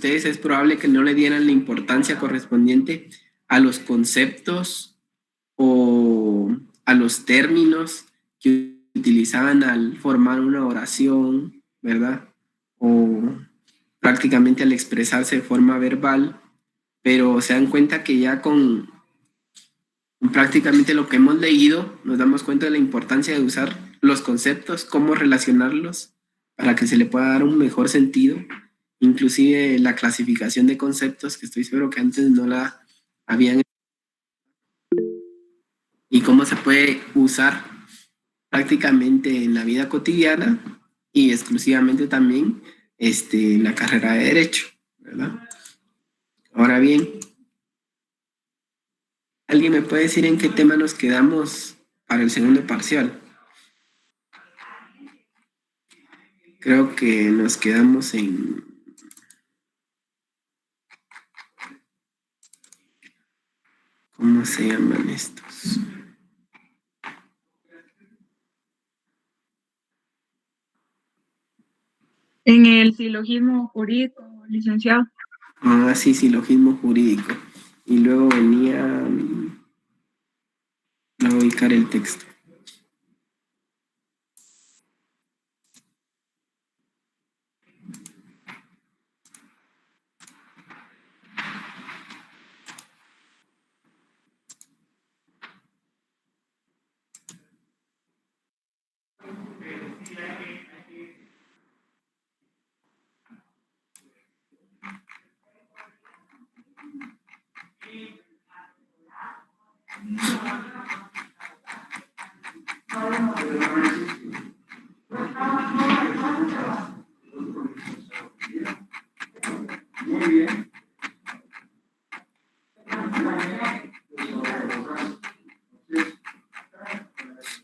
ustedes es probable que no le dieran la importancia correspondiente a los conceptos o a los términos que utilizaban al formar una oración, ¿verdad? O prácticamente al expresarse de forma verbal, pero se dan cuenta que ya con prácticamente lo que hemos leído nos damos cuenta de la importancia de usar los conceptos, cómo relacionarlos para que se le pueda dar un mejor sentido, inclusive la clasificación de conceptos, que estoy seguro que antes no la habían, y cómo se puede usar prácticamente en la vida cotidiana y exclusivamente también en la carrera de Derecho, ¿verdad? Ahora bien, ¿alguien me puede decir en qué tema nos quedamos para el segundo parcial? Creo que nos quedamos en... ¿Cómo se llaman estos? En el silogismo jurídico, licenciado. Ah, sí, silogismo jurídico. Y luego venía... Voy a ubicar el texto. Muy bien.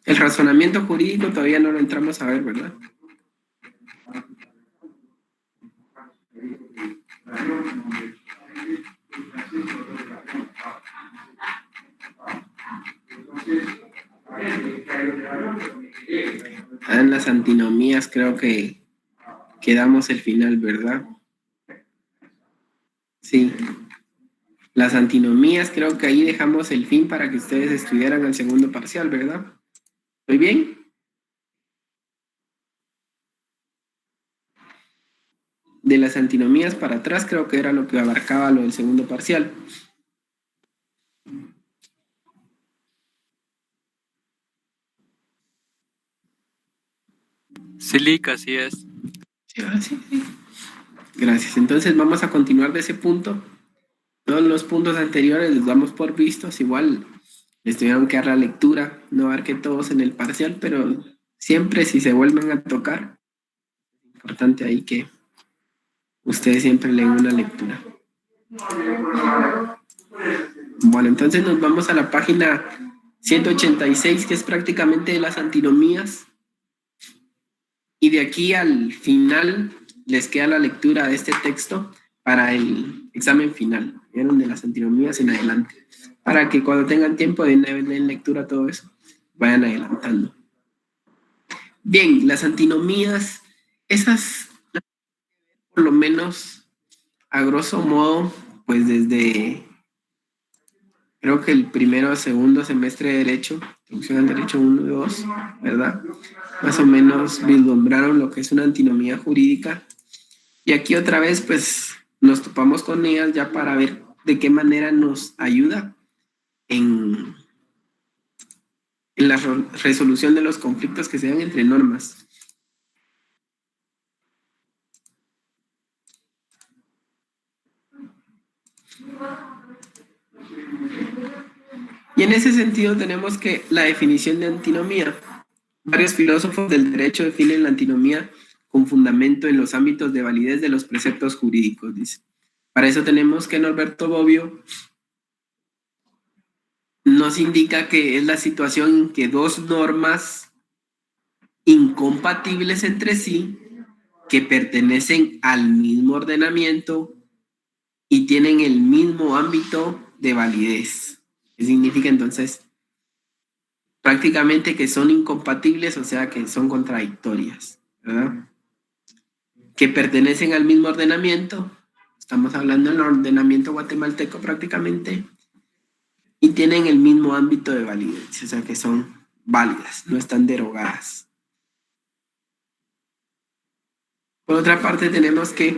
El razonamiento jurídico todavía no lo entramos a ver, ¿verdad? En las antinomías creo que quedamos el final, ¿verdad? Sí. Las antinomías creo que ahí dejamos el fin para que ustedes estudiaran el segundo parcial, ¿verdad? ¿Estoy bien? De las antinomías para atrás creo que era lo que abarcaba lo del segundo parcial. Sí, Lick, así es. Sí. Gracias. Entonces vamos a continuar de ese punto. Todos los puntos anteriores los damos por vistos. Igual les tuvieron que dar la lectura. No abarqué todos en el parcial, pero siempre si se vuelven a tocar, es importante ahí que ustedes siempre leen una lectura. Bueno, entonces nos vamos a la página 186, que es prácticamente de las antinomías. Y de aquí al final les queda la lectura de este texto para el examen final. Vieron de las antinomías en adelante. Para que cuando tengan tiempo de leer lectura todo eso, vayan adelantando. Bien, las antinomías, esas por lo menos a grosso modo, pues desde creo que el primero o segundo semestre de Derecho, introducción al Derecho 1 y 2, ¿verdad? Más o menos vislumbraron lo que es una antinomía jurídica. Y aquí otra vez, pues, nos topamos con ellas ya para ver de qué manera nos ayuda en la resolución de los conflictos que se dan entre normas. Y en ese sentido tenemos que la definición de antinomía. Varios filósofos del derecho definen la antinomía con fundamento en los ámbitos de validez de los preceptos jurídicos, dice. Para eso tenemos que Norberto Bobbio nos indica que es la situación en que dos normas incompatibles entre sí, que pertenecen al mismo ordenamiento y tienen el mismo ámbito de validez. ¿Qué significa entonces? Prácticamente que son incompatibles, o sea que son contradictorias, ¿verdad? Que pertenecen al mismo ordenamiento, estamos hablando del ordenamiento guatemalteco prácticamente, y tienen el mismo ámbito de validez, o sea que son válidas, no están derogadas. Por otra parte, tenemos que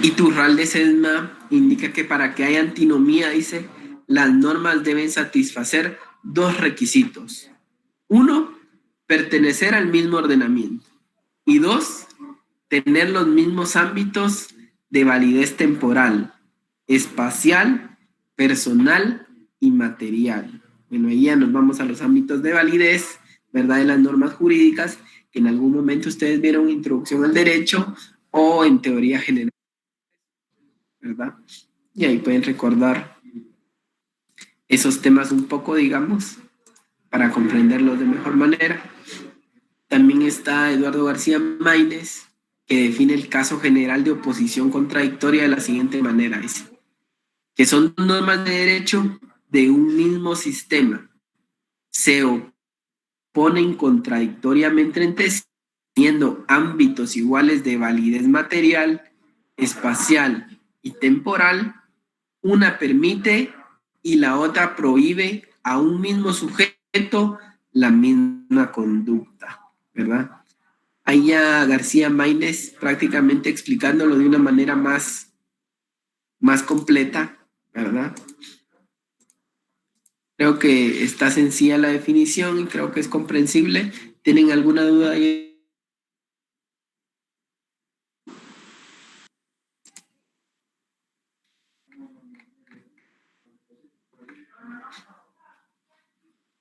Iturralde Sesma indica que para que haya antinomía, dice, las normas deben satisfacer dos requisitos. Uno, pertenecer al mismo ordenamiento. Y dos, tener los mismos ámbitos de validez temporal, espacial, personal y material. Bueno, ahí ya nos vamos a los ámbitos de validez, ¿verdad? De las normas jurídicas, que en algún momento ustedes vieron introducción al derecho o en teoría general, ¿verdad? Y ahí pueden recordar esos temas un poco, digamos, para comprenderlos de mejor manera. También está Eduardo García Maínez, que define el caso general de oposición contradictoria de la siguiente manera, dice, que son normas de derecho de un mismo sistema, se oponen contradictoriamente entre sí, teniendo ámbitos iguales de validez material, espacial y temporal, una permite y la otra prohíbe a un mismo sujeto la misma conducta, ¿verdad? Ahí ya García Maínez prácticamente explicándolo de una manera más completa, ¿verdad? Creo que está sencilla la definición y creo que es comprensible. ¿Tienen alguna duda ahí?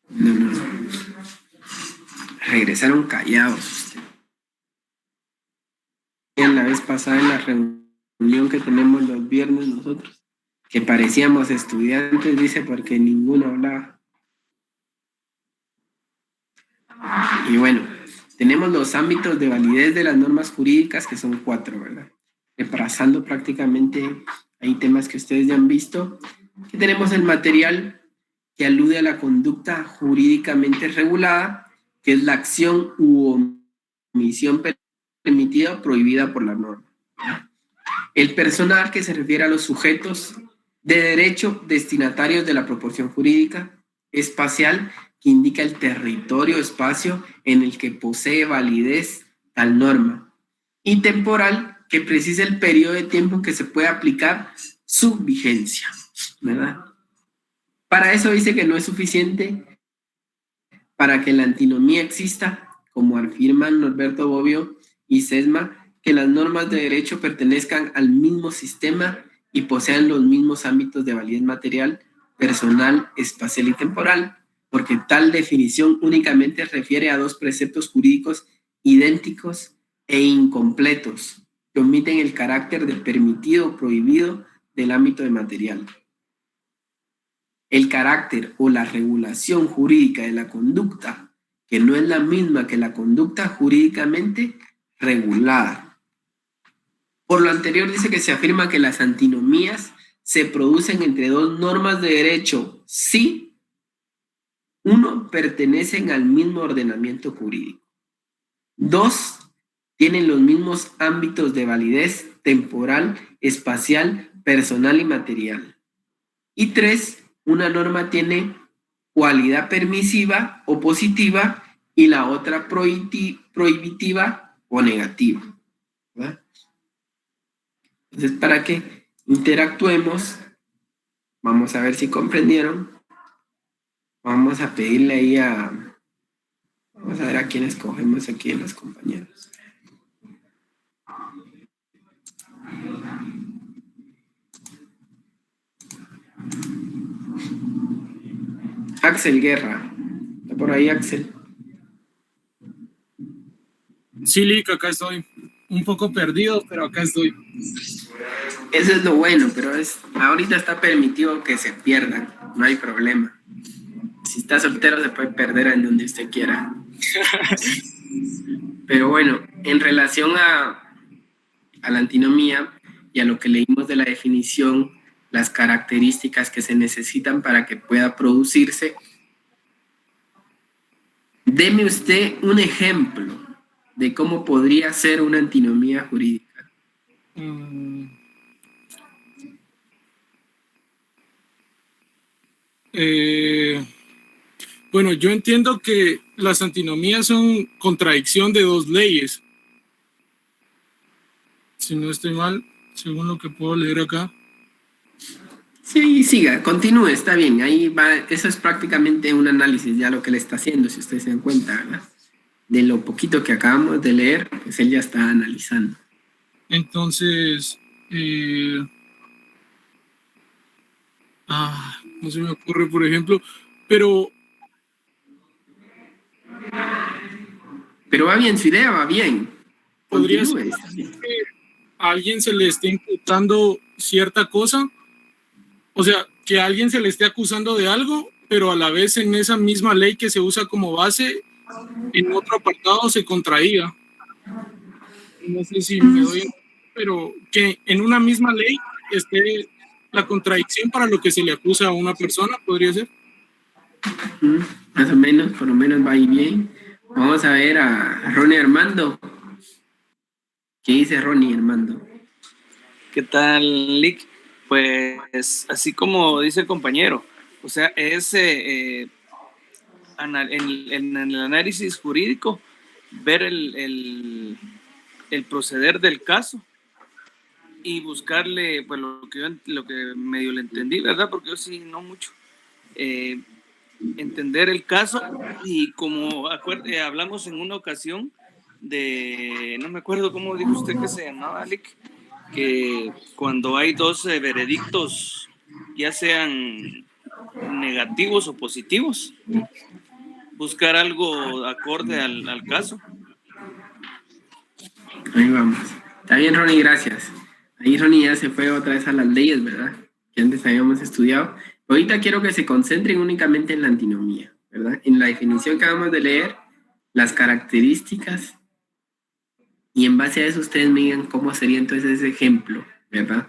No, no, no. Regresaron callados. En la vez pasada en la reunión que tenemos los viernes nosotros, que parecíamos estudiantes, dice, porque ninguno hablaba. Y bueno, tenemos los ámbitos de validez de las normas jurídicas, que son 4, ¿verdad? Repasando prácticamente, hay temas que ustedes ya han visto, que tenemos el material que alude a la conducta jurídicamente regulada, que es la acción u omisión permitida o prohibida por la norma. El personal, que se refiere a los sujetos de derecho destinatarios de la proporción jurídica. Espacial, que indica el territorio o espacio en el que posee validez tal norma. Y temporal, que precisa el periodo de tiempo en que se puede aplicar su vigencia, ¿verdad? Para eso dice que no es suficiente para que la antinomía exista, como afirman Norberto Bobbio y Sesma, que las normas de derecho pertenezcan al mismo sistema y posean los mismos ámbitos de validez material, personal, espacial y temporal, porque tal definición únicamente refiere a dos preceptos jurídicos idénticos e incompletos, que omiten el carácter de permitido o prohibido del ámbito de material. El carácter o la regulación jurídica de la conducta, que no es la misma que la conducta jurídicamente regulada. Por lo anterior dice que se afirma que las antinomías se producen entre dos normas de derecho si, uno, pertenecen al mismo ordenamiento jurídico. Dos, tienen los mismos ámbitos de validez temporal, espacial, personal y material. Y tres, una norma tiene cualidad permisiva o positiva y la otra prohibitiva o negativa, ¿verdad? Entonces, para que interactuemos, vamos a ver si comprendieron. Vamos a pedirle ahí vamos a ver a quién escogemos aquí en los compañeros. Axel Guerra. ¿Está por ahí, Axel? Sí, Lick, acá estoy. Un poco perdido, pero acá estoy. Eso es lo bueno, pero ahorita está permitido que se pierdan, no hay problema. Si está soltero se puede perder en donde usted quiera. Pero bueno, en relación a la antinomía y a lo que leímos de la definición, las características que se necesitan para que pueda producirse, deme usted un ejemplo de cómo podría ser una antinomía jurídica. Mm, eh, bueno, yo entiendo que las antinomías son contradicción de dos leyes. Si no estoy mal, según lo que puedo leer acá. Sí, siga, continúe, está bien. Ahí va, eso es prácticamente un análisis ya lo que él está haciendo, si ustedes se dan cuenta, ¿verdad? De lo poquito que acabamos de leer, pues él ya está analizando. Entonces, no se me ocurre, por ejemplo, pero Pero va bien, su idea va bien. podría ser Continúe, está bien. que a alguien se le esté imputando cierta cosa, o sea, que a alguien se le esté acusando de algo, pero a la vez en esa misma ley que se usa como base, en otro apartado se contradiga. No sé si me doy, pero que en una misma ley esté la contradicción para lo que se le acusa a una persona, podría ser. Más o menos, por lo menos va ahí bien. Vamos a ver a Ronnie Armando. ¿Qué dice Ronnie Armando? ¿Qué tal, Lick? Pues así como dice el compañero, o sea, es en el análisis jurídico ver el proceder del caso y buscarle, pues lo que medio le entendí, ¿verdad? Porque yo sí no mucho. Entender el caso y como hablamos en una ocasión no me acuerdo cómo dijo usted que se llamaba, Lick, que cuando hay dos veredictos, ya sean negativos o positivos, buscar algo acorde al caso. Ahí vamos. Está bien, Ronnie, gracias. Ahí Ronnie ya se fue otra vez a las leyes, ¿verdad? Que antes habíamos estudiado. Ahorita quiero que se concentren únicamente en la antinomía, ¿verdad? En la definición que acabamos de leer, las características, y en base a eso ustedes me digan cómo sería entonces ese ejemplo, ¿verdad?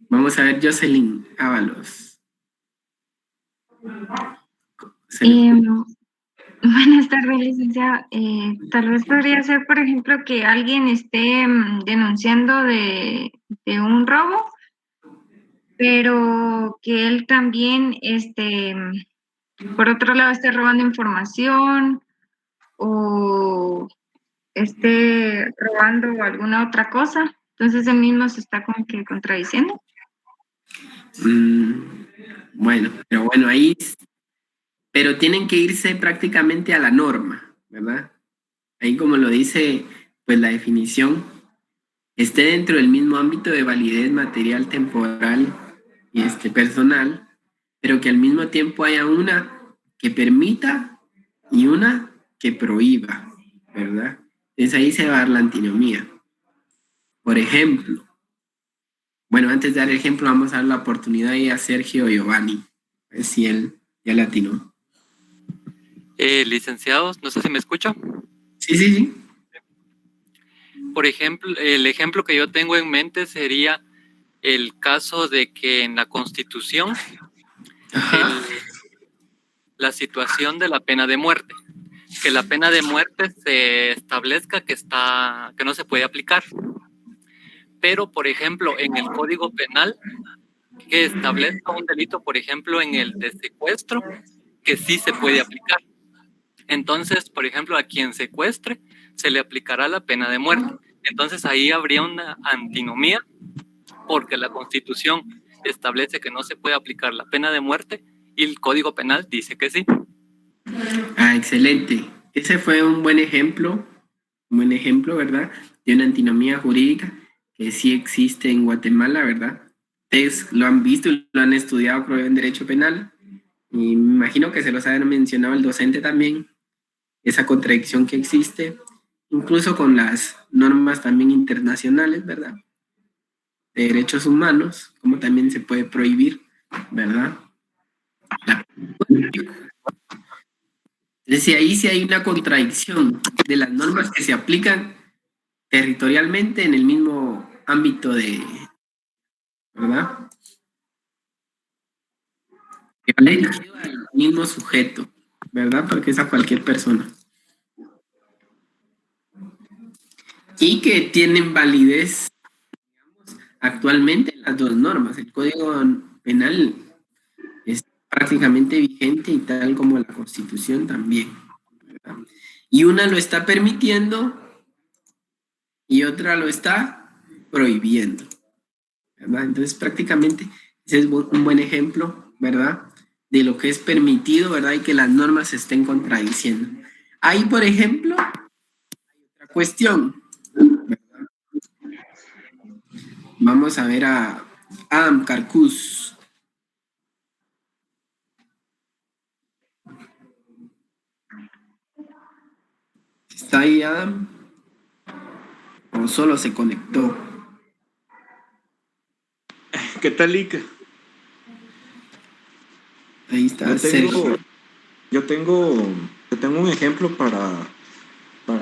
Vamos a ver, Jocelyn Ábalos. Buenas tardes, licenciada. Tal vez podría ser, por ejemplo, que alguien esté denunciando de un robo, pero que él también, por otro lado, esté robando información o esté robando alguna otra cosa. Entonces, él mismo se está como que contradiciendo. Bueno, pero bueno, ahí, pero tienen que irse prácticamente a la norma, ¿verdad? Ahí como lo dice, pues la definición, esté dentro del mismo ámbito de validez material, temporal y personal, pero que al mismo tiempo haya una que permita y una que prohíba, ¿verdad? Entonces ahí se va a dar la antinomía. Por ejemplo, bueno, antes de dar el ejemplo, vamos a dar la oportunidad ahí a Sergio Giovanni, a ver si él ya le atinó. Licenciados, no sé si me escucha. Sí, sí, sí. Por ejemplo, el ejemplo que yo tengo en mente sería el caso de que en la Constitución la situación de la pena de muerte, que la pena de muerte se establezca que no se puede aplicar. Pero, por ejemplo, en el Código Penal, que establezca un delito, por ejemplo, en el de secuestro, que sí se puede aplicar. Entonces, por ejemplo, a quien secuestre se le aplicará la pena de muerte. Entonces ahí habría una antinomía porque la Constitución establece que no se puede aplicar la pena de muerte y el Código Penal dice que sí. Excelente. Ese fue un buen ejemplo, ¿verdad? De una antinomía jurídica que sí existe en Guatemala, ¿verdad? Ustedes lo han visto y lo han estudiado, creo, en Derecho Penal. Y me imagino que se los ha mencionado el docente también, esa contradicción que existe, incluso con las normas también internacionales, ¿verdad? De derechos humanos, como también se puede prohibir, ¿verdad? Entonces, ahí sí hay una contradicción de las normas que se aplican territorialmente en el mismo ámbito de, ¿verdad? Que va dirigido al mismo sujeto, ¿verdad? Porque es a cualquier persona. y que tienen validez actualmente las dos normas. El Código Penal es prácticamente vigente y tal como la Constitución también, ¿verdad? Y una lo está permitiendo y otra lo está prohibiendo, ¿verdad? Entonces prácticamente ese es un buen ejemplo, ¿verdad? De lo que es permitido, ¿verdad? Y que las normas se estén contradiciendo. Ahí, por ejemplo, la cuestión, ¿verdad? Vamos a ver a Adam Carcus. ¿Está ahí Adam? ¿O solo se conectó? ¿Qué tal, Ica? Ahí está Yo Sergio. tengo, yo tengo, yo tengo un ejemplo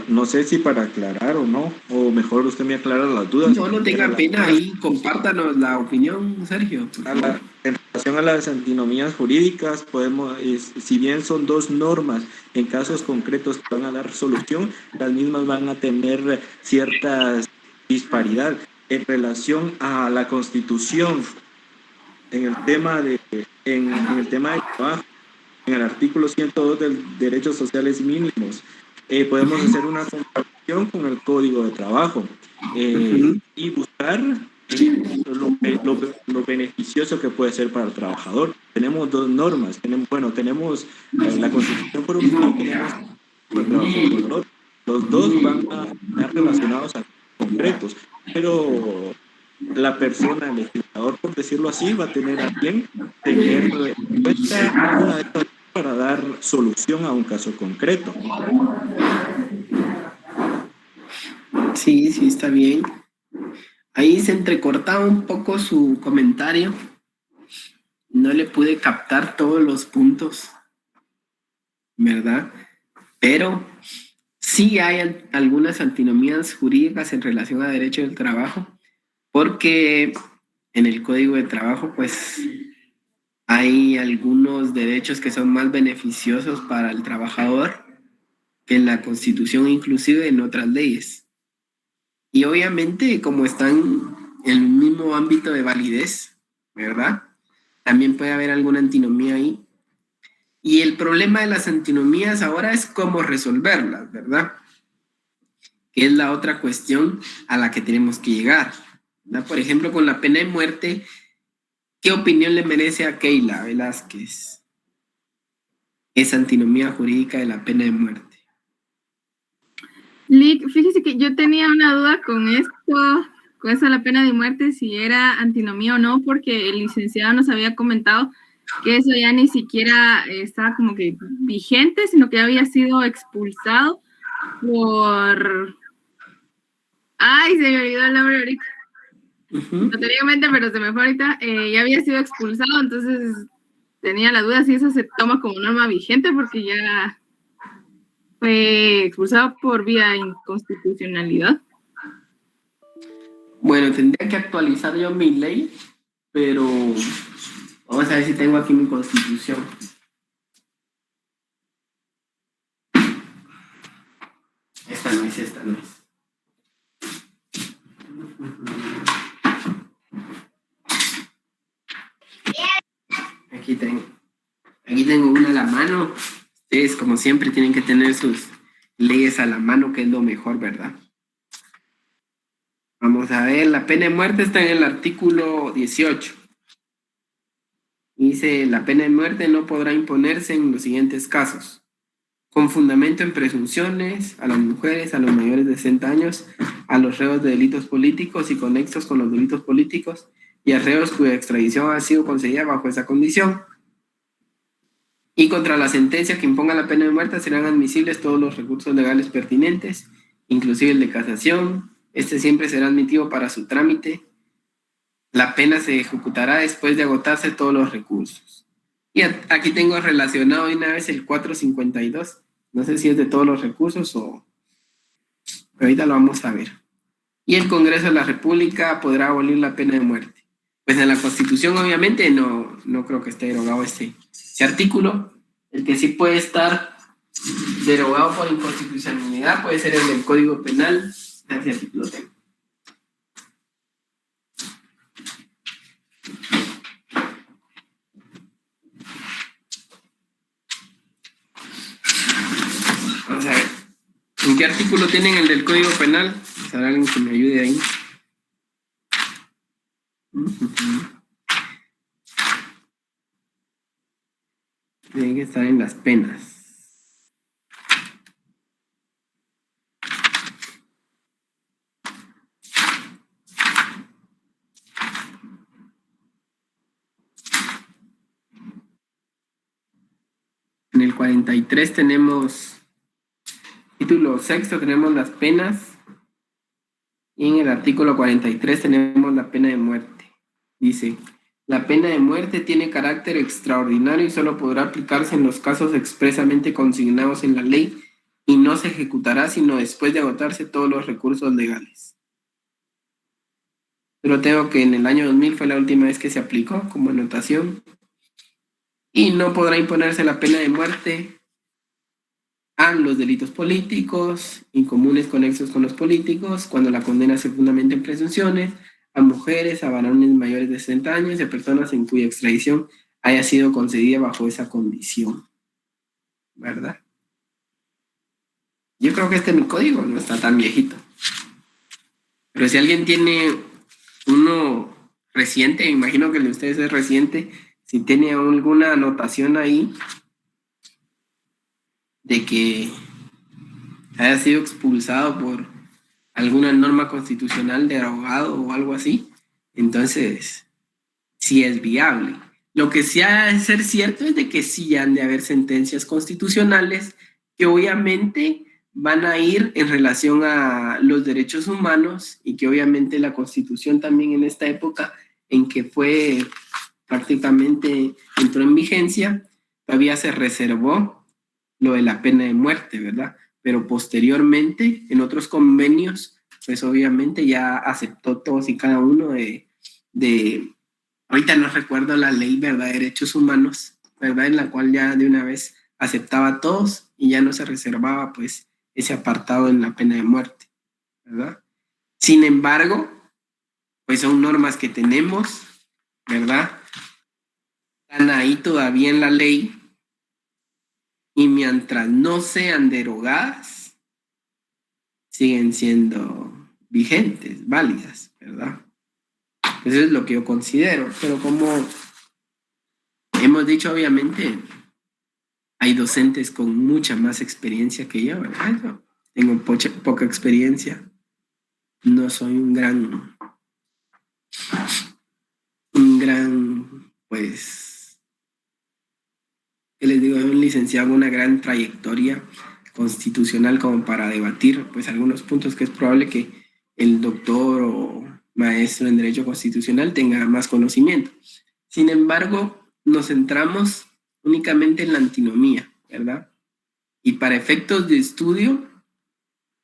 no sé si para aclarar o no, o mejor usted me aclara las dudas. No, no tenga pena ahí, compártanos la opinión, Sergio, por favor. En relación a las antinomías jurídicas, si bien son dos normas, en casos concretos que van a dar solución, las mismas van a tener cierta disparidad en relación a la Constitución, en el tema en el tema del trabajo, en el artículo 102 del Derechos Sociales Mínimos. Podemos hacer una comparación con el Código de Trabajo y buscar lo beneficioso que puede ser para el trabajador. Tenemos dos normas, tenemos la Constitución por un lado, tenemos el trabajo por el otro. Los dos van a estar relacionados a concretos, pero la persona, el legislador, por decirlo así, va a tener a bien tener en cuenta una de estas para dar solución a un caso concreto. Sí, sí, está bien. Ahí se entrecortaba un poco su comentario. No le pude captar todos los puntos, ¿verdad? Pero sí hay algunas antinomías jurídicas en relación a derecho del trabajo, porque en el Código de Trabajo, pues, hay algunos derechos que son más beneficiosos para el trabajador que en la Constitución, inclusive en otras leyes. Y obviamente, como están en el mismo ámbito de validez, ¿verdad? También puede haber alguna antinomía ahí. Y el problema de las antinomías ahora es cómo resolverlas, ¿verdad? Que es la otra cuestión a la que tenemos que llegar, ¿verdad? Por ejemplo, con la pena de muerte, ¿qué opinión le merece a Keila Velázquez esa antinomía jurídica de la pena de muerte? Lick, fíjese que yo tenía una duda con esto, con eso de la pena de muerte, si era antinomía o no, porque el licenciado nos había comentado que eso ya ni siquiera estaba como que vigente, sino que ya había sido expulsado por... Ay, se me olvidó el nombre ahorita. Anteriormente, pero se me fue ahorita. Ya había sido expulsado, entonces tenía la duda si eso se toma como norma vigente, porque ya fue expulsado por vía inconstitucionalidad. Bueno, tendría que actualizar yo mi ley, pero vamos a ver si tengo aquí mi constitución. Esta no es, esta no es. Aquí tengo una a la mano. Ustedes, como siempre, tienen que tener sus leyes a la mano, que es lo mejor, ¿verdad? Vamos a ver, la pena de muerte está en el artículo 18. Dice, la pena de muerte no podrá imponerse en los siguientes casos: con fundamento en presunciones, a las mujeres, a los mayores de 60 años, a los reos de delitos políticos y conexos con los delitos políticos, y a reos cuya extradición ha sido concedida bajo esa condición. Y contra la sentencia que imponga la pena de muerte serán admisibles todos los recursos legales pertinentes, inclusive el de casación. Este siempre será admitido para su trámite. La pena se ejecutará después de agotarse todos los recursos. Y aquí tengo relacionado una vez el 452. No sé si es de todos los recursos o... Pero ahorita lo vamos a ver. Y el Congreso de la República podrá abolir la pena de muerte. Pues en la Constitución obviamente no creo que esté derogado ese artículo. El que sí puede estar derogado por inconstitucionalidad puede ser el del Código Penal, Ese artículo tengo. Vamos a ver. ¿En qué artículo tienen el del Código Penal? ¿Hay alguien que me ayude ahí? Tienen que estar en las penas. En el 43 tenemos, título sexto, tenemos las penas. Y en el artículo 43 tenemos la pena de muerte. Dice, la pena de muerte tiene carácter extraordinario y solo podrá aplicarse en los casos expresamente consignados en la ley y no se ejecutará sino después de agotarse todos los recursos legales. Pero tengo que en el año 2000 fue la última vez que se aplicó como anotación. Y no podrá imponerse la pena de muerte a los delitos políticos, incomunes conexos con los políticos, cuando la condena se fundamenta en presunciones, a mujeres, a varones mayores de 60 años y a personas en cuya extradición haya sido concedida bajo esa condición. ¿Verdad? Yo creo que este mi código no está tan viejito. Pero si alguien tiene uno reciente, imagino que el de ustedes es reciente, si tiene alguna anotación ahí de que haya sido expulsado por alguna norma constitucional derogado o algo así, entonces sí es viable. Lo que sí ha de ser cierto es de que sí han de haber sentencias constitucionales que obviamente van a ir en relación a los derechos humanos y que obviamente la Constitución también en esta época en que fue prácticamente entró en vigencia, todavía se reservó lo de la pena de muerte, ¿verdad? Pero posteriormente, en otros convenios, pues obviamente ya aceptó todos y cada uno de ahorita no recuerdo la ley, ¿verdad? De derechos humanos, ¿verdad? En la cual ya de una vez aceptaba a todos y ya no se reservaba, pues, ese apartado en la pena de muerte, ¿verdad? Sin embargo, pues son normas que tenemos, ¿verdad? Están ahí todavía en la ley y mientras no sean derogadas, siguen siendo vigentes, válidas, ¿verdad? Eso es lo que yo considero, pero como hemos dicho, obviamente, hay docentes con mucha más experiencia que yo, ¿verdad? Yo tengo poca experiencia, no soy un gran, pues, ¿qué les digo? Un licenciado, una gran trayectoria constitucional como para debatir, pues, algunos puntos que es probable que el doctor o maestro en Derecho Constitucional tenga más conocimiento. Sin embargo, nos centramos únicamente en la antinomía, ¿verdad? Y para efectos de estudio,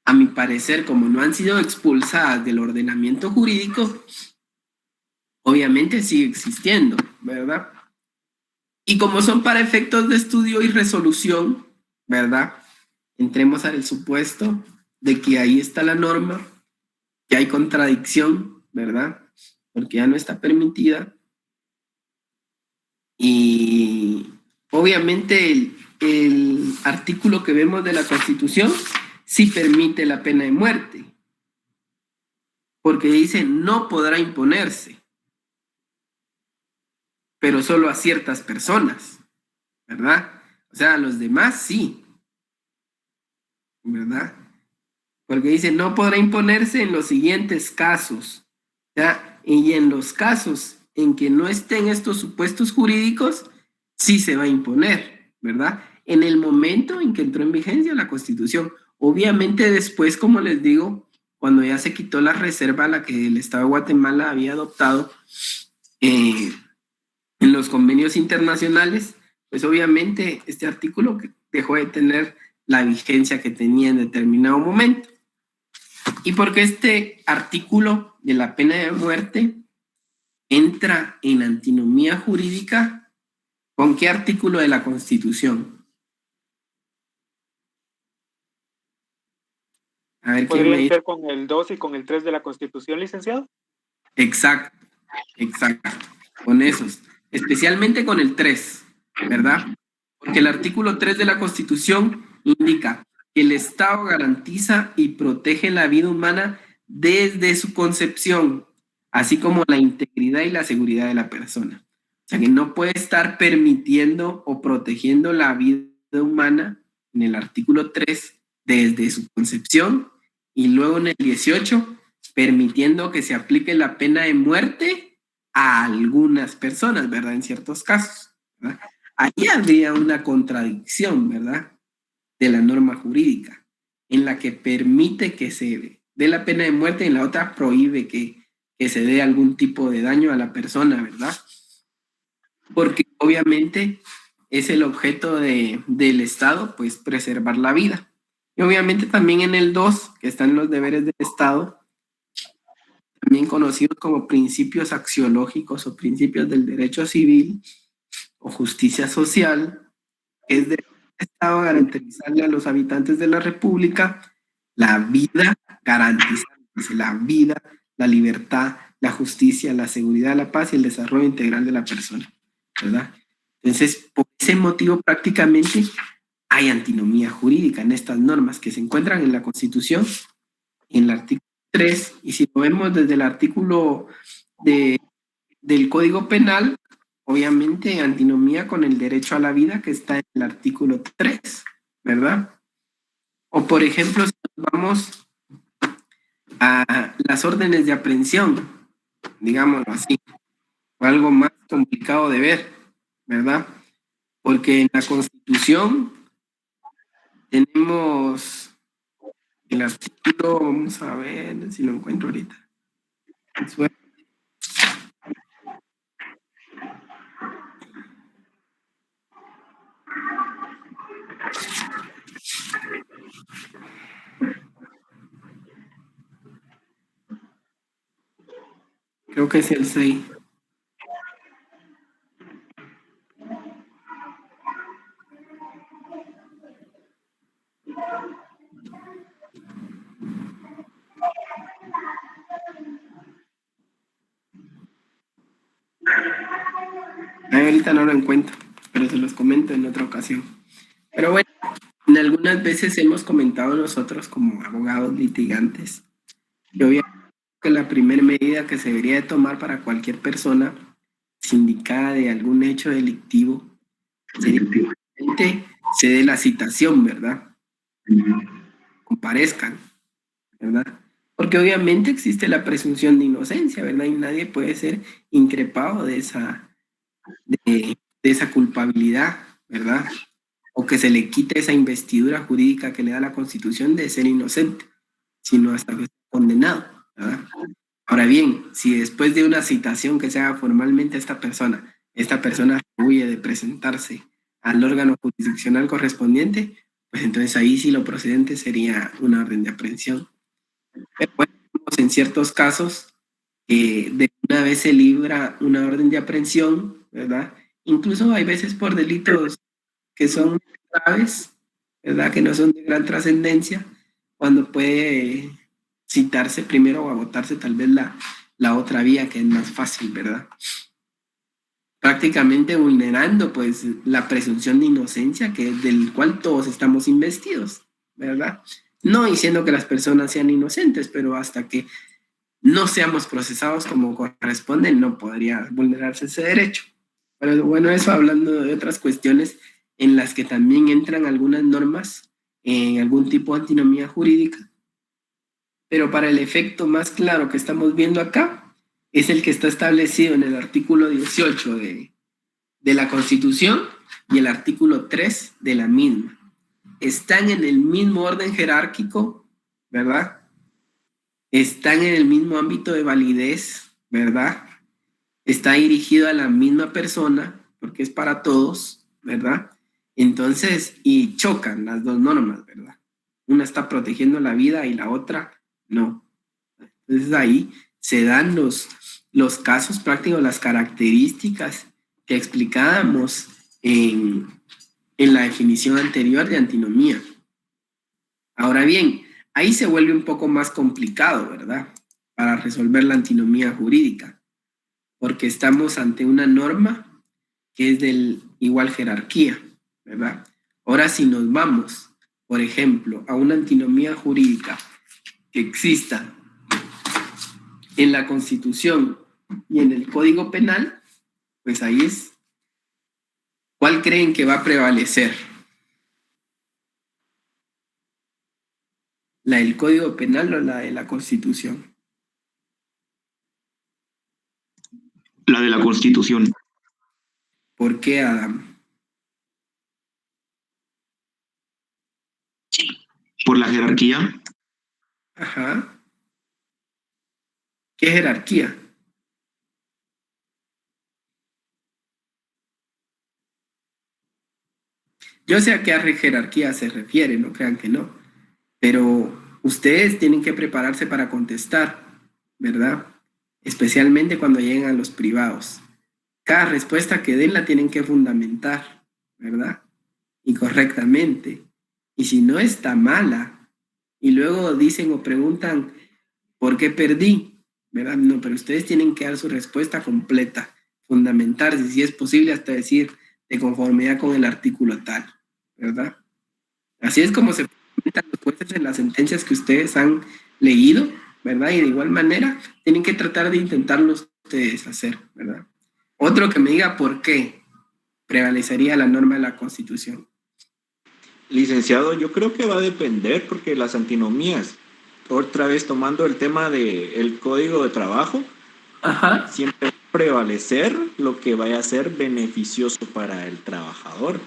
a mi parecer, como no han sido expulsadas del ordenamiento jurídico, obviamente sigue existiendo, ¿verdad? Y como son para efectos de estudio y resolución, ¿verdad? Entremos al supuesto de que ahí está la norma, que hay contradicción, ¿verdad? Porque ya no está permitida. Y obviamente el artículo que vemos de la Constitución sí permite la pena de muerte, porque dice no podrá imponerse, pero solo a ciertas personas, ¿verdad? O sea, a los demás sí, ¿verdad? Porque dice no podrá imponerse en los siguientes casos, ¿ya? Y en los casos en que no estén estos supuestos jurídicos, sí se va a imponer, ¿verdad? En el momento en que entró en vigencia la Constitución. Obviamente después, como les digo, cuando ya se quitó la reserva a la que el Estado de Guatemala había adoptado en los convenios internacionales, pues obviamente este artículo dejó de tener la vigencia que tenía en determinado momento. Y porque este artículo de la pena de muerte entra en antinomía jurídica, ¿con qué artículo de la Constitución? A ver quién me ¿Podría dice. ser con el 2 y con el 3 de la Constitución, licenciado? Exacto, con esos, especialmente con el 3, ¿verdad? Porque el artículo 3 de la Constitución indica que el Estado garantiza y protege la vida humana desde su concepción, así como la integridad y la seguridad de la persona. O sea que no puede estar permitiendo o protegiendo la vida humana en el artículo 3 desde su concepción y luego en el 18 permitiendo que se aplique la pena de muerte a algunas personas, ¿verdad? En ciertos casos, ¿verdad? Ahí habría una contradicción, ¿verdad? De la norma jurídica, en la que permite que se dé la pena de muerte y en la otra prohíbe que se dé algún tipo de daño a la persona, ¿verdad? Porque obviamente es el objeto del Estado, pues preservar la vida. Y obviamente también en el 2, que están los deberes del Estado, también conocidos como principios axiológicos o principios del derecho civil o justicia social, es del Estado garantizarle a los habitantes de la República la vida garantizada, la vida, la libertad, la justicia, la seguridad, la paz y el desarrollo integral de la persona, ¿verdad? Entonces, por ese motivo prácticamente hay antinomía jurídica en estas normas que se encuentran en la Constitución, en el artículo 3, y si lo vemos desde el artículo del Código Penal, obviamente antinomía con el derecho a la vida que está en el artículo 3, ¿verdad? O por ejemplo, si nos vamos a las órdenes de aprehensión, digámoslo así, o algo más complicado de ver, ¿verdad? Porque en la Constitución tenemos el artículo, vamos a ver si lo encuentro ahorita. Creo que es el 6. Ahorita no lo encuentro, pero se los comento en otra ocasión. Pero bueno, en algunas veces hemos comentado nosotros como abogados litigantes que obviamente la primera medida que se debería de tomar para cualquier persona sindicada de algún hecho delictivo sería que se dé la citación, ¿verdad? Comparezcan, ¿verdad? Porque obviamente existe la presunción de inocencia, ¿verdad? Y nadie puede ser increpado de esa culpabilidad, ¿verdad? O que se le quite esa investidura jurídica que le da la Constitución de ser inocente, sino hasta que esté condenado, ¿verdad? Ahora bien, si después de una citación que se haga formalmente a esta persona huye de presentarse al órgano jurisdiccional correspondiente, pues entonces ahí sí lo procedente sería una orden de aprehensión. Pero bueno, en ciertos casos, de una vez se libra una orden de aprehensión, ¿verdad? Incluso hay veces por delitos que son graves, ¿verdad? Que no son de gran trascendencia, cuando puede citarse primero o agotarse tal vez la otra vía que es más fácil, ¿verdad? Prácticamente vulnerando pues la presunción de inocencia del cual todos estamos investidos, ¿verdad? No diciendo que las personas sean inocentes, pero hasta que no seamos procesados como corresponde, no podría vulnerarse ese derecho. Pero bueno, eso hablando de otras cuestiones en las que también entran algunas normas en algún tipo de antinomía jurídica. Pero para el efecto más claro que estamos viendo acá, es el que está establecido en el artículo 18 de la Constitución y el artículo 3 de la misma. Están en el mismo orden jerárquico, ¿verdad? Están en el mismo ámbito de validez, ¿verdad? Está dirigido a la misma persona, porque es para todos, ¿verdad? Entonces, y chocan las dos normas, ¿verdad? Una está protegiendo la vida y la otra no. Entonces ahí se dan los casos prácticos, las características que explicábamos en la definición anterior de antinomía. Ahora bien, ahí se vuelve un poco más complicado, ¿verdad? Para resolver la antinomía jurídica, porque estamos ante una norma que es del igual jerarquía, ¿verdad? Ahora, si nos vamos, por ejemplo, a una antinomía jurídica que exista en la Constitución y en el Código Penal, pues ahí es, ¿cuál creen que va a prevalecer? ¿La del Código Penal o la de la Constitución? La de la Constitución. ¿Por qué, Adam? Por la jerarquía. Ajá. ¿Qué jerarquía? Yo sé a qué jerarquía se refiere, no crean que no, pero ustedes tienen que prepararse para contestar, ¿verdad? Especialmente cuando lleguen a los privados. Cada respuesta que den la tienen que fundamentar, ¿verdad? Y correctamente. Y si no está mala, y luego dicen o preguntan, ¿por qué perdí? ¿Verdad? No, pero ustedes tienen que dar su respuesta completa, fundamentarse, si es posible hasta decir de conformidad con el artículo tal, ¿verdad? Así es como se fundamentan los jueces en las sentencias que ustedes han leído, ¿verdad? Y de igual manera tienen que tratar de intentarlo ustedes hacer, ¿verdad? Otro que me diga por qué prevalecería la norma de la Constitución. Licenciado, yo creo que va a depender porque las antinomías, otra vez tomando el tema del Código de Trabajo, Ajá. siempre va a prevalecer lo que vaya a ser beneficioso para el trabajador.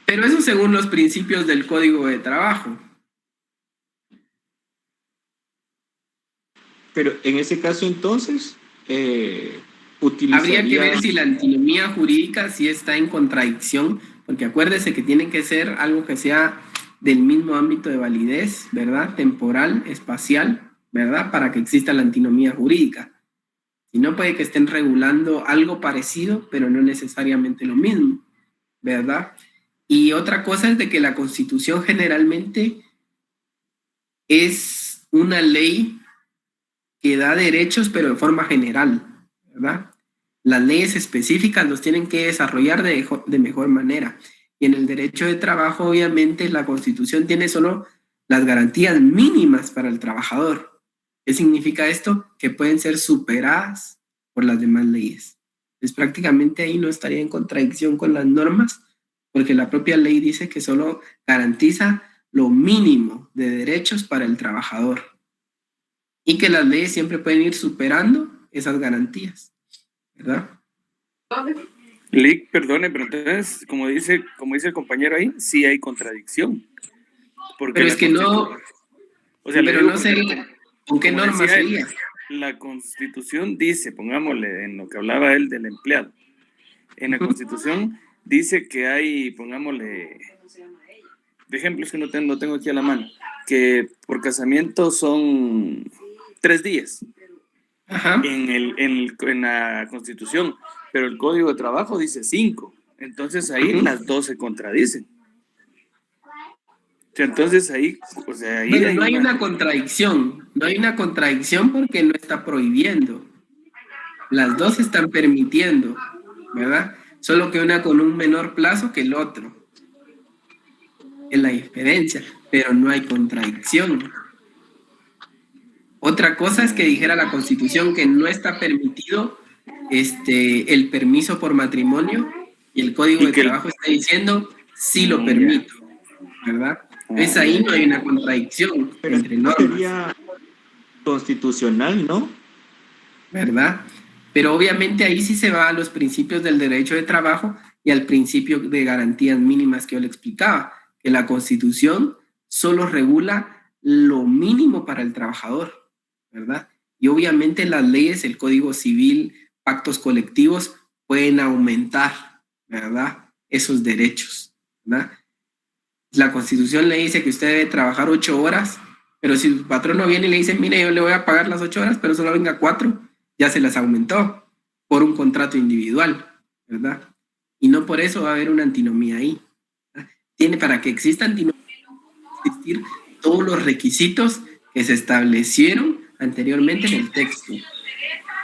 Pero eso según los principios del Código de Trabajo. Pero en ese caso entonces, Habría que ver si la antinomía jurídica sí está en contradicción, porque acuérdese que tiene que ser algo que sea del mismo ámbito de validez, ¿verdad? Temporal, espacial, ¿verdad? Para que exista la antinomía jurídica. Si no, puede que estén regulando algo parecido, pero no necesariamente lo mismo, ¿verdad? Y otra cosa es de que la Constitución generalmente es una ley que da derechos, pero de forma general, ¿verdad? Las leyes específicas los tienen que desarrollar de mejor manera. Y en el derecho de trabajo, obviamente, la Constitución tiene solo las garantías mínimas para el trabajador. ¿Qué significa esto? Que pueden ser superadas por las demás leyes. Pues prácticamente ahí no estaría en contradicción con las normas, porque la propia ley dice que solo garantiza lo mínimo de derechos para el trabajador y que las leyes siempre pueden ir superando esas garantías, ¿verdad? Lick, perdone, pero entonces, como dice el compañero ahí, sí hay contradicción. Porque pero es que no, o sea, pero no sé con qué norma sería. La Constitución dice, pongámosle en lo que hablaba él del empleado, en la Constitución dice que hay, pongámosle, de ejemplos que no tengo aquí a la mano, que por casamiento son 3 días. Ajá. En la Constitución, pero el Código de Trabajo dice 5. Entonces ahí las dos se contradicen. O sea, entonces ahí, o sea, ahí bueno, no hay una contradicción, porque no está prohibiendo. Las dos están permitiendo, ¿verdad? Solo que una con un menor plazo que el otro. Es la diferencia, pero no hay contradicción. Otra cosa es que dijera la Constitución que no está permitido el permiso por matrimonio y el Código de Trabajo está diciendo sí lo permito, ¿verdad? Entonces ahí no hay una contradicción entre normas. Sería constitucional, ¿no? ¿Verdad? Pero obviamente ahí sí se va a los principios del derecho de trabajo y al principio de garantías mínimas que yo le explicaba, que la Constitución solo regula lo mínimo para el trabajador, ¿verdad? Y obviamente las leyes, el Código Civil, pactos colectivos, pueden aumentar, ¿verdad? Esos derechos, ¿verdad? La Constitución le dice que usted debe trabajar 8 horas, pero si su patrón no viene y le dice, mire, yo le voy a pagar las 8 horas, pero solo venga 4, ya se las aumentó por un contrato individual, ¿verdad? Y no por eso va a haber una antinomía ahí. Para que exista antinomía, existir todos los requisitos que se establecieron anteriormente en el texto.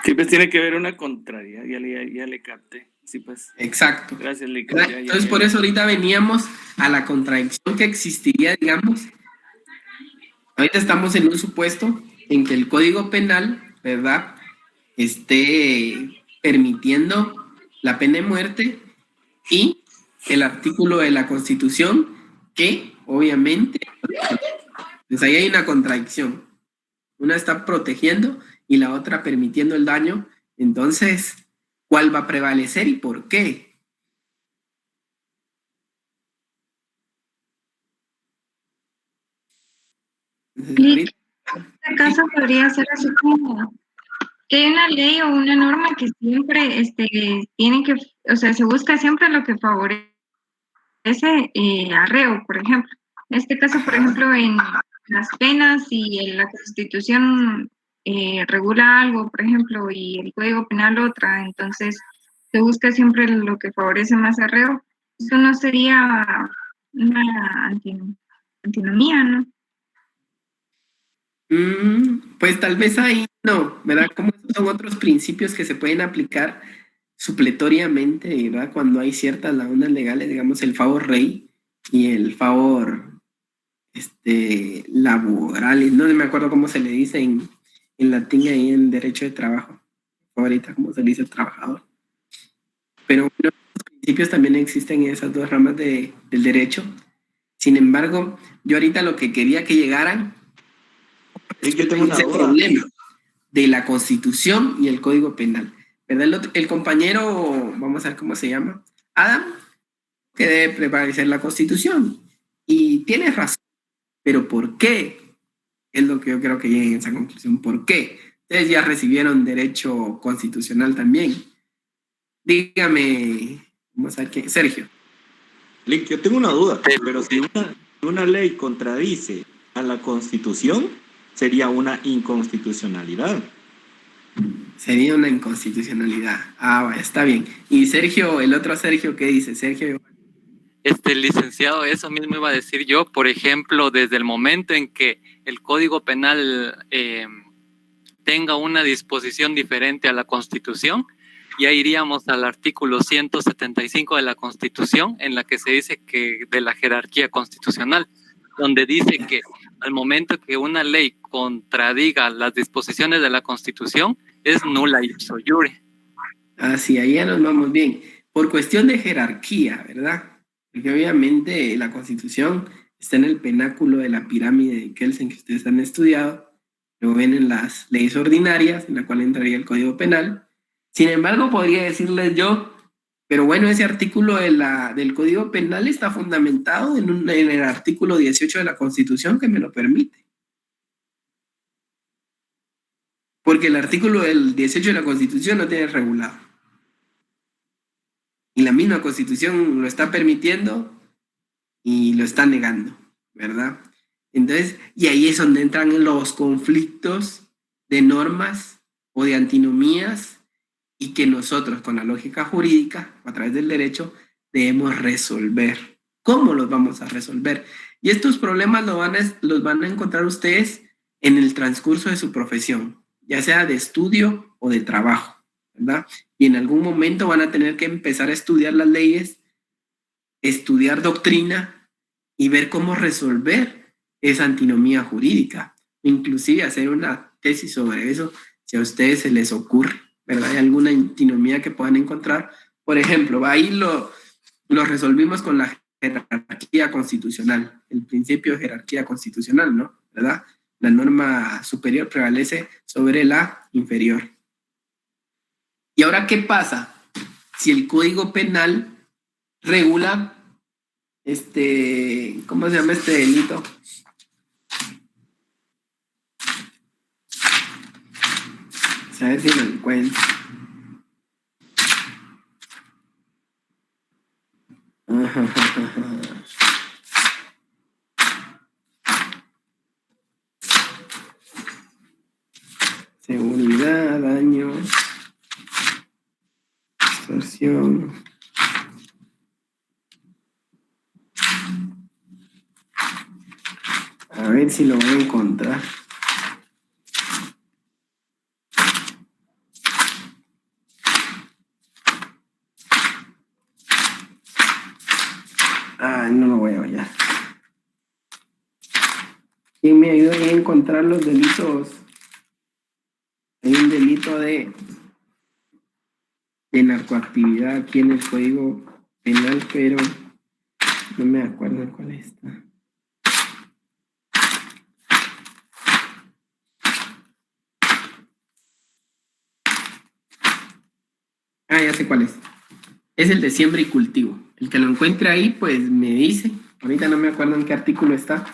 Sí, pues tiene que haber una contraria, ya le capté. Sí, pues. Exacto. Gracias, Lick. Entonces, por eso ahorita veníamos a la contradicción que existiría, digamos. Ahorita estamos en un supuesto en que el Código Penal, ¿verdad?, esté permitiendo la pena de muerte y el artículo de la Constitución que, obviamente, pues ahí hay una contradicción. Una está protegiendo y la otra permitiendo el daño. Entonces, ¿cuál va a prevalecer y por qué? En este caso podría ser así como que hay una ley o una norma que siempre tiene que, o sea, se busca siempre lo que favorece arreo, por ejemplo. En este caso, por ejemplo, en las penas y en la Constitución regula algo, por ejemplo, y el Código Penal otra, entonces se busca siempre lo que favorece más arreo. Eso no sería una antinomía, ¿no? Pues tal vez ahí no, ¿verdad? Como esos son otros principios que se pueden aplicar supletoriamente, ¿verdad? Cuando hay ciertas lagunas legales, digamos el favor rey y el favor laboral, no me acuerdo cómo se le dice en latín ahí en derecho de trabajo, ahorita cómo se le dice trabajador. Pero bueno, los principios también existen en esas dos ramas del derecho. Sin embargo, yo ahorita lo que quería que llegaran Es que tengo una ese duda. problema de la Constitución y el Código Penal. ¿Verdad? El compañero, vamos a ver cómo se llama, Adam, que debe prevalecer la Constitución. Y tiene razón, pero ¿por qué? Es lo que yo creo que lleguen a esa conclusión. ¿Por qué? Ustedes ya recibieron derecho constitucional también. Dígame, vamos a ver qué, Sergio. Lick, yo tengo una duda, pero si una ley contradice a la Constitución, sería una inconstitucionalidad. Sería una inconstitucionalidad. Ah, vaya, está bien. Y Sergio, el otro Sergio, ¿qué dice? Sergio. Licenciado, eso mismo iba a decir yo. Por ejemplo, desde el momento en que el Código Penal tenga una disposición diferente a la Constitución, ya iríamos al artículo 175 de la Constitución, en la que se dice que de la jerarquía constitucional, donde dice que al momento que una ley contradiga las disposiciones de la Constitución, es nula ipso iure. Ah, sí, ahí ya nos vamos bien. Por cuestión de jerarquía, ¿verdad? Porque obviamente la Constitución está en el pináculo de la pirámide de Kelsen que ustedes han estudiado. Luego vienen las leyes ordinarias, en la cual entraría el Código Penal. Sin embargo, podría decirles yo, pero bueno, ese artículo del Código Penal está fundamentado en el artículo 18 de la Constitución que me lo permite. Porque el artículo del 18 de la Constitución no tiene regulado. Y la misma Constitución lo está permitiendo y lo está negando, ¿verdad? Entonces, y ahí es donde entran los conflictos de normas o de antinomías y que nosotros con la lógica jurídica, a través del derecho, debemos resolver. ¿Cómo los vamos a resolver? Y estos problemas los van a encontrar ustedes en el transcurso de su profesión, ya sea de estudio o de trabajo, ¿verdad? Y en algún momento van a tener que empezar a estudiar las leyes, estudiar doctrina y ver cómo resolver esa antinomía jurídica. Inclusive hacer una tesis sobre eso, si a ustedes se les ocurre, ¿verdad? Hay alguna antinomía que puedan encontrar. Por ejemplo, ahí lo resolvimos con la jerarquía constitucional, el principio de jerarquía constitucional, ¿no? ¿Verdad? La norma superior prevalece sobre la inferior. ¿Y ahora qué pasa? Si el Código Penal regula ¿cómo se llama este delito? A ver si lo encuentro. Seguridad, daño, extorsión. A ver, ver si lo voy a encontrar. Ah, no lo voy a hallar. ¿Quién me ayuda a encontrar los delitos? Hay un delito de narcoactividad aquí en el Código Penal, pero no me acuerdo cuál está. Ah, ya sé cuál es. Es el de siembra y cultivo. El que lo encuentre ahí, pues me dice. Ahorita no me acuerdo en qué artículo está.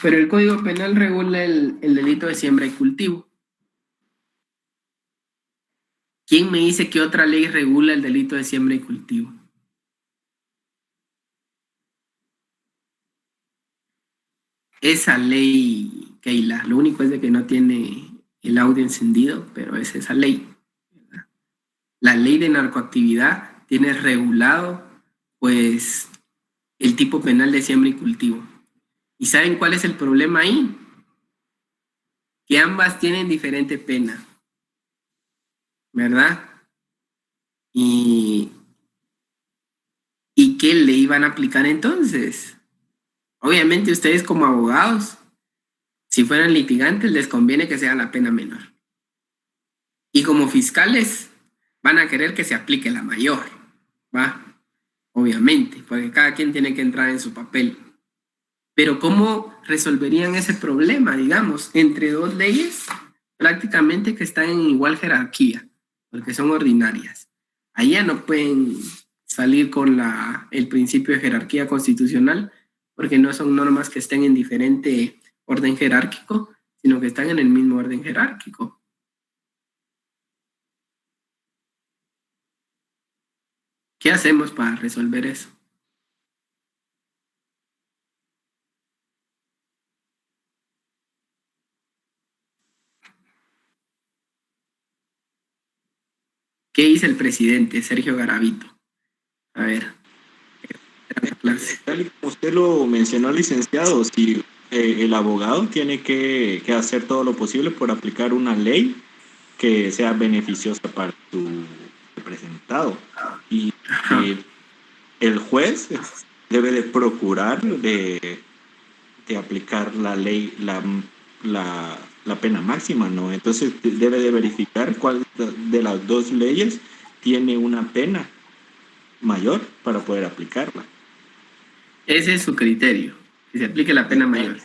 Pero el Código Penal regula el delito de siembra y cultivo. ¿Quién me dice que otra ley regula el delito de siembra y cultivo? Esa ley, Keila, lo único es de que no tiene el audio encendido, pero es esa ley. La ley de narcoactividad tiene regulado, pues, el tipo penal de siembra y cultivo. ¿Y saben cuál es el problema ahí? Que ambas tienen diferente pena, ¿verdad? ¿Y qué ley van a aplicar entonces? Obviamente ustedes como abogados, si fueran litigantes, les conviene que sea la pena menor. Y como fiscales, van a querer que se aplique la mayor, ¿va? Obviamente, porque cada quien tiene que entrar en su papel. Pero ¿cómo resolverían ese problema, digamos, entre dos leyes prácticamente que están en igual jerarquía, porque son ordinarias? Ahí ya no pueden salir con el principio de jerarquía constitucional, porque no son normas que estén en diferente orden jerárquico, sino que están en el mismo orden jerárquico. ¿Qué hacemos para resolver eso? ¿Qué dice el presidente Sergio Garavito? A ver. Tal y como usted lo mencionó, licenciado, si el abogado tiene que hacer todo lo posible por aplicar una ley que sea beneficiosa para su representado. Y el juez debe de procurar de aplicar la ley, la pena máxima, ¿no? Entonces debe de verificar cuál de las dos leyes tiene una pena mayor para poder aplicarla. Ese es su criterio, que se aplique la pena mayor.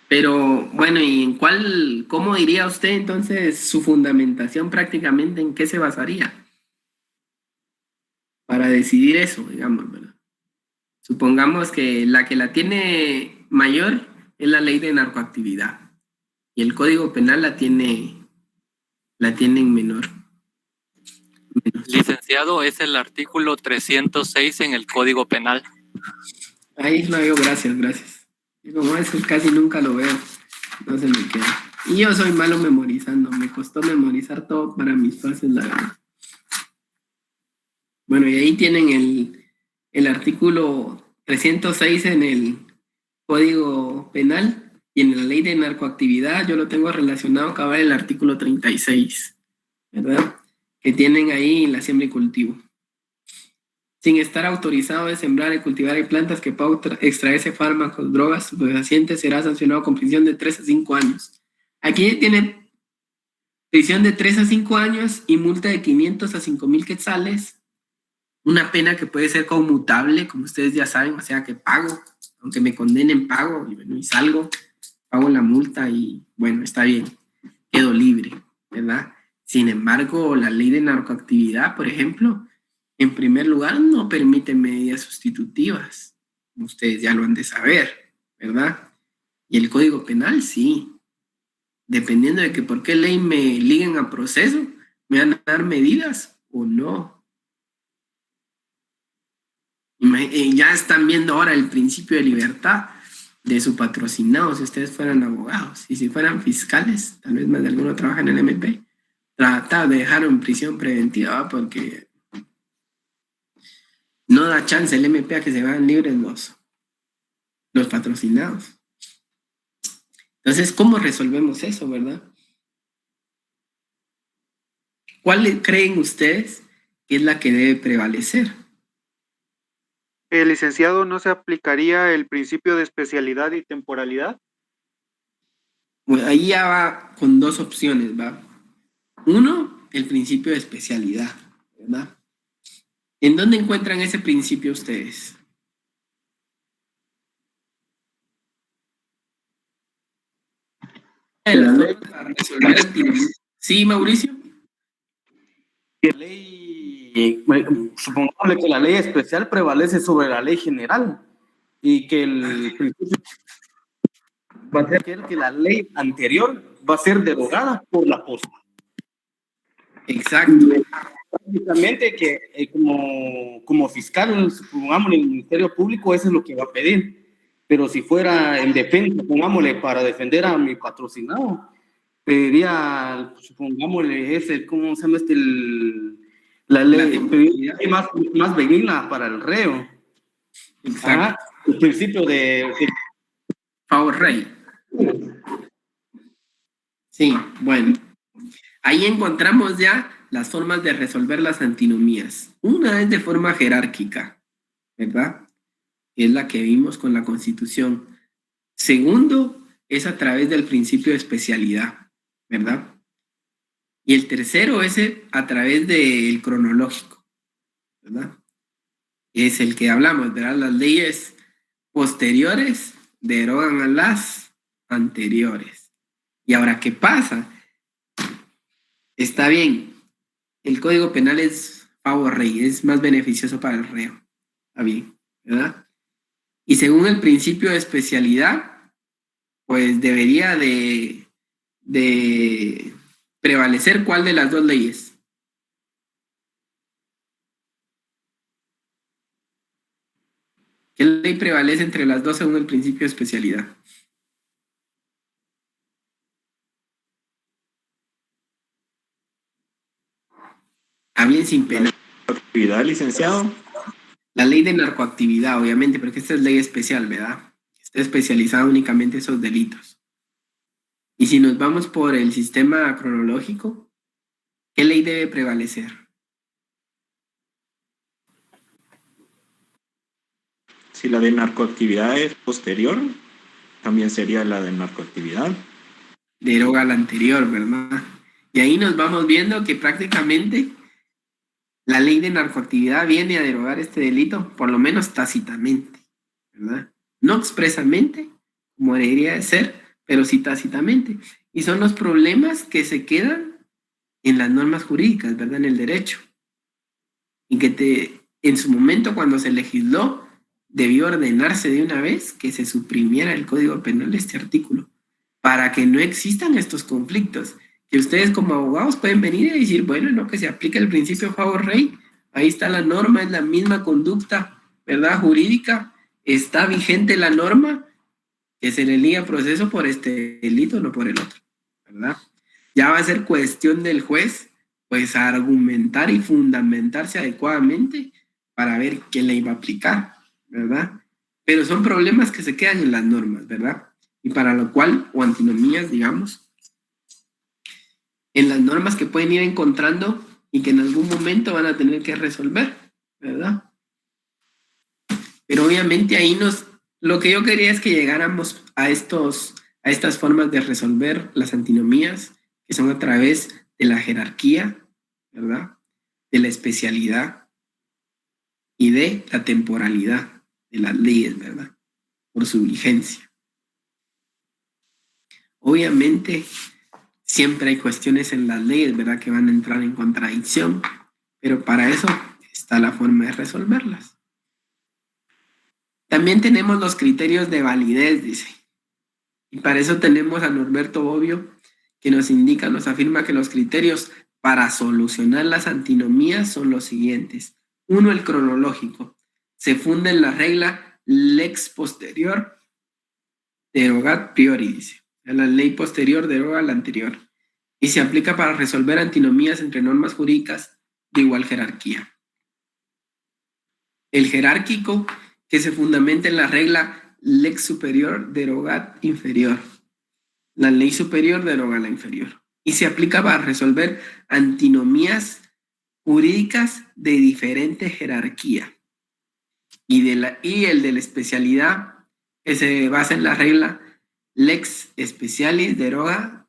Pero bueno, ¿y en cómo diría usted entonces su fundamentación prácticamente en qué se basaría para decidir eso, digamos, ¿verdad? Supongamos que la tiene mayor es la ley de narcoactividad y el Código Penal la tiene en menor. Licenciado, es el artículo 306 en el Código Penal. Ahí lo veo, gracias. Y como eso casi nunca lo veo, no se me queda. Y yo soy malo memorizando, me costó memorizar todo para mis clases, la verdad. Bueno, y ahí tienen el artículo 306 en el Código Penal y en la ley de narcoactividad yo lo tengo relacionado con el artículo 36, ¿verdad? Que tienen ahí la siembra y cultivo. Sin estar autorizado de sembrar y cultivar plantas que puedan extraerse fármacos, drogas, estupefacientes, será sancionado con prisión de 3 a 5 años. Aquí tiene prisión de 3 a 5 años y multa de 500 a 5,000 quetzales. Una pena que puede ser conmutable, como ustedes ya saben, o sea que pago, aunque me condenen pago, y bueno, y salgo, pago la multa y bueno, está bien, quedo libre, ¿verdad? Sin embargo, la ley de narcoactividad, por ejemplo, en primer lugar, no permite medidas sustitutivas. Ustedes ya lo han de saber, ¿verdad? Y el Código Penal, sí. Dependiendo de que por qué ley me liguen a proceso, me van a dar medidas o no. Ya están viendo ahora el principio de libertad de su patrocinado si ustedes fueran abogados. Y si fueran fiscales, tal vez más de alguno trabaja en el MP, tratar de dejarlo en prisión preventiva, ¿va? Porque no da chance el MP a que se vayan libres los patrocinados. Entonces, ¿cómo resolvemos eso, verdad? ¿Cuál creen ustedes que es la que debe prevalecer? Licenciado, ¿no se aplicaría el principio de especialidad y temporalidad? Bueno, ahí ya va con dos opciones, ¿va? Uno, el principio de especialidad, ¿verdad? ¿En dónde encuentran ese principio ustedes? Para resolver actividades. Sí, Mauricio. Supongamos que la ley especial prevalece sobre la ley general y que el principio va a ser que la ley anterior va a ser derogada por la posta. Exacto. Prácticamente que como fiscal, supongamos el Ministerio Público, eso es lo que va a pedir. Pero si fuera en defensa, pongámosle, para defender a mi patrocinado, pediría, supongámosle, ¿cómo se llama la ley? Pediría más benigna para el reo. Exacto. El principio de favor rey. Sí, bueno. Ahí encontramos ya las formas de resolver las antinomías. Una es de forma jerárquica, ¿verdad? Es la que vimos con la Constitución. Segundo, es a través del principio de especialidad, ¿verdad? Y el tercero es a través del cronológico, ¿verdad? Es el que hablamos, ¿verdad? Las leyes posteriores derogan a las anteriores. Y ahora, ¿qué pasa? Está bien, el Código Penal es favor rey, es más beneficioso para el reo. Está bien, ¿verdad? Y según el principio de especialidad, pues debería de prevalecer ¿cuál de las dos leyes? ¿Qué ley prevalece entre las dos según el principio de especialidad? Hablen sin pena. ¿Actividad, licenciado? La ley de narcoactividad, obviamente, porque esta es ley especial, ¿verdad? Está especializada únicamente en esos delitos. Y si nos vamos por el sistema cronológico, ¿qué ley debe prevalecer? Si la de narcoactividad es posterior, también sería la de narcoactividad. Deroga la anterior, ¿verdad? Y ahí nos vamos viendo que prácticamente la ley de narcoactividad viene a derogar este delito, por lo menos tácitamente, ¿verdad? No expresamente, como debería de ser, pero sí tácitamente. Y son los problemas que se quedan en las normas jurídicas, ¿verdad? En el derecho. Y que en su momento, cuando se legisló, debió ordenarse de una vez que se suprimiera el Código Penal de este artículo, para que no existan estos conflictos. Que ustedes como abogados pueden venir y decir, bueno, no, que se aplique el principio favor rey, ahí está la norma, es la misma conducta, ¿verdad? Jurídica, está vigente la norma, que se le liga proceso por este delito, no por el otro, ¿verdad? Ya va a ser cuestión del juez, pues, argumentar y fundamentarse adecuadamente para ver qué ley va a aplicar, ¿verdad? Pero son problemas que se quedan en las normas, ¿verdad? Y para lo cual, o antinomías, digamos, en las normas que pueden ir encontrando y que en algún momento van a tener que resolver, ¿verdad? Pero obviamente ahí lo que yo quería es que llegáramos a estas formas de resolver las antinomías, que son a través de la jerarquía, ¿verdad? De la especialidad y de la temporalidad de las leyes, ¿verdad? Por su vigencia. Obviamente, siempre hay cuestiones en las leyes, ¿verdad? Que van a entrar en contradicción, pero para eso está la forma de resolverlas. También tenemos los criterios de validez, dice. Y para eso tenemos a Norberto Bobbio, que nos indica, nos afirma que los criterios para solucionar las antinomías son los siguientes. Uno, el cronológico. Se funda en la regla lex posterior derogat priori, dice. La ley posterior deroga la anterior. Y se aplica para resolver antinomías entre normas jurídicas de igual jerarquía. El jerárquico, que se fundamenta en la regla lex superior deroga inferior. La ley superior deroga la inferior. Y se aplica para resolver antinomías jurídicas de diferente jerarquía. Y el de la especialidad, que se basa en la regla lex specialis deroga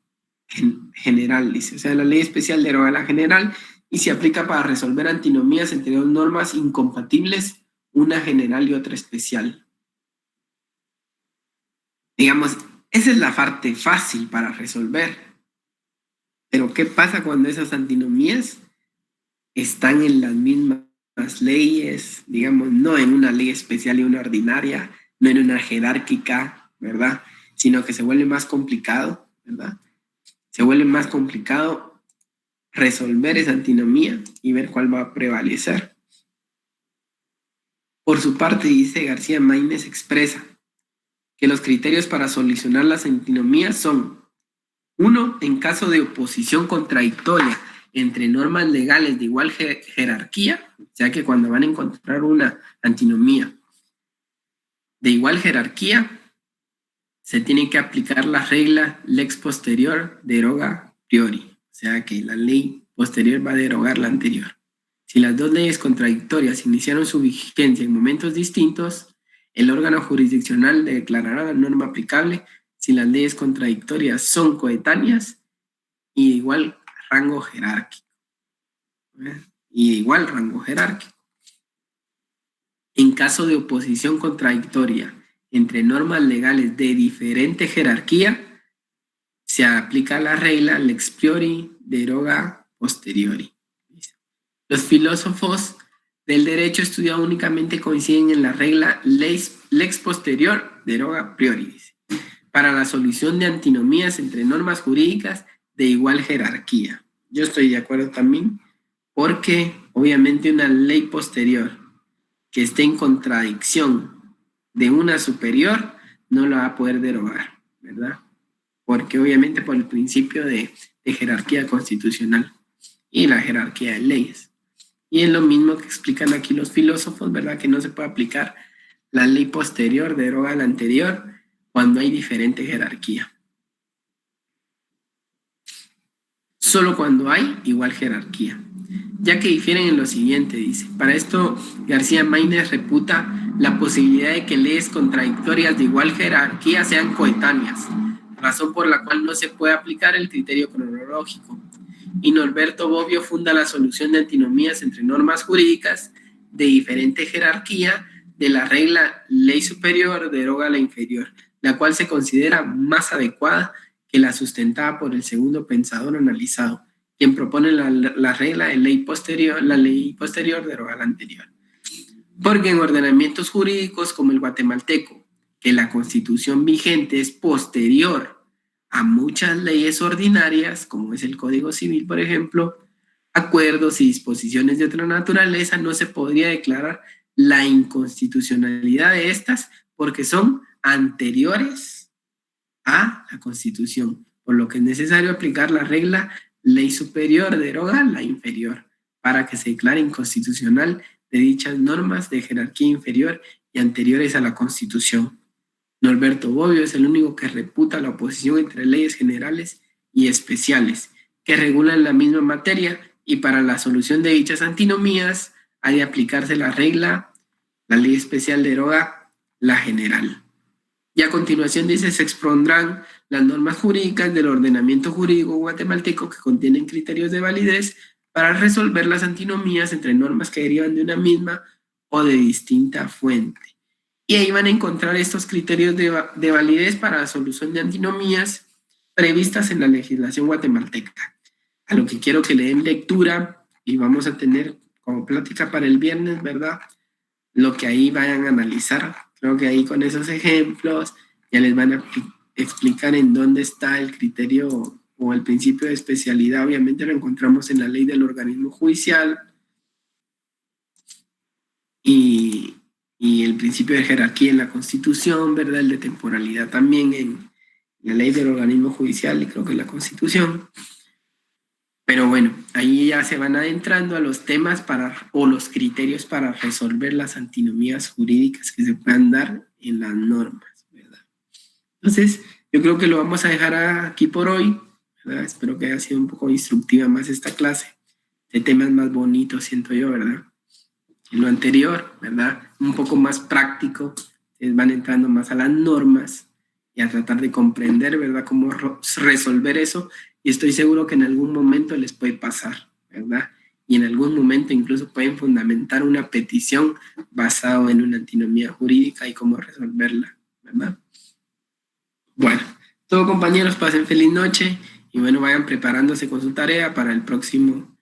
generalis. O sea, la ley especial deroga la general y se aplica para resolver antinomías entre dos normas incompatibles, una general y otra especial. Digamos, esa es la parte fácil para resolver. Pero ¿qué pasa cuando esas antinomías están en las mismas leyes, digamos, no en una ley especial y una ordinaria, no en una jerárquica, ¿verdad? Sino que se vuelve más complicado, ¿verdad? Se vuelve más complicado resolver esa antinomía y ver cuál va a prevalecer. Por su parte, dice García Maínez, expresa que los criterios para solucionar las antinomías son: 1, en caso de oposición contradictoria entre normas legales de igual jerarquía, o sea que cuando van a encontrar una antinomía de igual jerarquía, se tiene que aplicar la regla lex posterior deroga priori, o sea que la ley posterior va a derogar la anterior. Si las dos leyes contradictorias iniciaron su vigencia en momentos distintos, el órgano jurisdiccional declarará la norma aplicable si las leyes contradictorias son coetáneas y de igual rango jerárquico. Y de igual rango jerárquico. En caso de oposición contradictoria entre normas legales de diferente jerarquía, se aplica la regla lex priori deroga posteriori. Los filósofos del derecho estudiado únicamente coinciden en la regla lex posterior deroga priori, para la solución de antinomías entre normas jurídicas de igual jerarquía. Yo estoy de acuerdo también, porque obviamente una ley posterior que esté en contradicción de una superior no la va a poder derogar, ¿verdad? Porque obviamente por el principio de jerarquía constitucional y la jerarquía de leyes. Y es lo mismo que explican aquí los filósofos, ¿verdad? Que no se puede aplicar la ley posterior deroga la anterior cuando hay diferente jerarquía. Solo cuando hay igual jerarquía, ya que difieren en lo siguiente, dice. Para esto, García Maínez reputa la posibilidad de que leyes contradictorias de igual jerarquía sean coetáneas, razón por la cual no se puede aplicar el criterio cronológico. Y Norberto Bobbio funda la solución de antinomías entre normas jurídicas de diferente jerarquía de la regla ley superior deroga la inferior, la cual se considera más adecuada que la sustentada por el segundo pensador analizado, quien propone la regla de ley posterior deroga la anterior. Porque en ordenamientos jurídicos como el guatemalteco, que la constitución vigente es posterior a muchas leyes ordinarias, como es el Código Civil, por ejemplo, acuerdos y disposiciones de otra naturaleza, no se podría declarar la inconstitucionalidad de estas porque son anteriores a la Constitución, por lo que es necesario aplicar la regla ley superior deroga la inferior para que se declare inconstitucional de dichas normas de jerarquía inferior y anteriores a la Constitución. Norberto Bobbio es el único que reputa la oposición entre leyes generales y especiales que regulan la misma materia, y para la solución de dichas antinomías ha de aplicarse la regla, la ley especial deroga la general. Y a continuación dice, se expondrán las normas jurídicas del ordenamiento jurídico guatemalteco que contienen criterios de validez para resolver las antinomías entre normas que derivan de una misma o de distinta fuente. Y ahí van a encontrar estos criterios de validez para la solución de antinomías previstas en la legislación guatemalteca. A lo que quiero que le den lectura y vamos a tener como plática para el viernes, ¿verdad? Lo que ahí vayan a analizar. Creo que ahí con esos ejemplos ya les van a explicar en dónde está el criterio o el principio de especialidad. Obviamente lo encontramos en la ley del organismo judicial y el principio de jerarquía en la Constitución, ¿verdad? El de temporalidad también en la ley del organismo judicial y creo que en la Constitución. Pero bueno, ahí ya se van adentrando a los temas o los criterios para resolver las antinomías jurídicas que se puedan dar en las normas, ¿verdad? Entonces, yo creo que lo vamos a dejar aquí por hoy, ¿verdad? Espero que haya sido un poco instructiva más esta clase. Este tema es más bonito, siento yo, ¿verdad? En lo anterior, ¿verdad? Un poco más práctico, ustedes van entrando más a las normas y a tratar de comprender, ¿verdad? Cómo resolver eso, y estoy seguro que en algún momento les puede pasar, ¿verdad? Y en algún momento incluso pueden fundamentar una petición basada en una antinomía jurídica y cómo resolverla, ¿verdad? Bueno, todos compañeros, pasen feliz noche y bueno, vayan preparándose con su tarea para el próximo